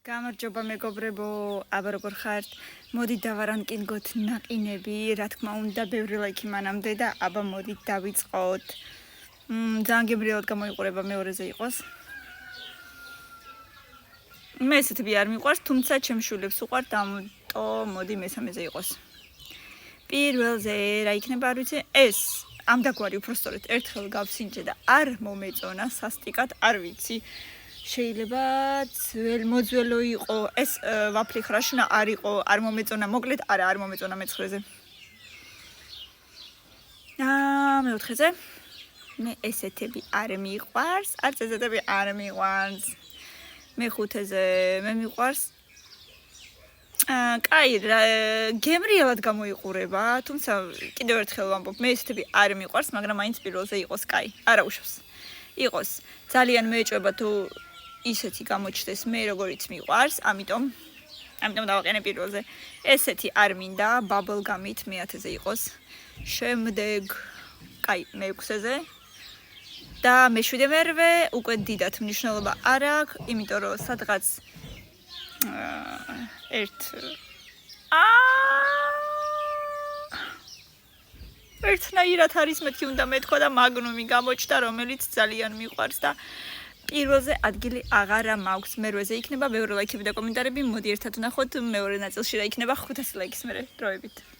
გამარჯობა მეგობრებო, აბა როგორ ხართ? მოდით დავარანკინგოთ ნაყინები, რა თქმა უნდა, ბევრი ლაიქი მანამდე და აბა მოდით დავიწყოთ. ძალიან გემრიელად გამოიყურება მეორეზე იყოს. მე ესეთები არ მიყვარს, თუმცა ჩემს შვილებს უყვართ, ამიტომ მოდი მესამეზე იყოს. პირველზე რა იქნება, არ ვიცი, ეს ამდაგვარი უბრალოდ ერთხელ გავსინჯე და არ მომეწონა სასტიკად, არ ვიცი. შეიძლება მოძველო იყო ეს ვაფლი ხრაშნა არ იყო არ მომეწონა მოკლედ არ მომეწონა მეცხრეზე მეოთხეზე მე ესეთები არ მიყვარს არც ესეთები არ მიყვარს მეხუთეზე მე მიყვარს კაი გემრიელად გამოიყურება თუმცა კიდევ ერთხელ ვამბობ მე ესეთები არ მიყვარს მაგრამ მაინც პირველზე იყოს კაი არა უშავს იყოს ძალიან მეეჭვება თუ ისეთი გამოჩნდეს მე როგორიც მიყვარს, ამიტომ დავაყენე პირველზე. ესეთი არ მინდა, bubble gum-ით მე-10-ზე იყოს. შემდეგ, კაი, მე-6-ზე. და მე-7 მერვე უკვე დიდად მნიშვნელობა არ აქვს, იმიტომ რომ სადღაც ერთნაირად არის მეთქი უნდა მეთქვა და მაგნუმი გამოჩნდა, რომელიც ძალიან მიყვარს და პირველზე ადგილი აღარა მაქვს, მერვეზე იქნება, ბევრი ლაიქები და კომენტარები, მოდი ერთად ვნახოთ, მეორე ნაწილში რა იქნება 500 ლაიქის მერე დროებით.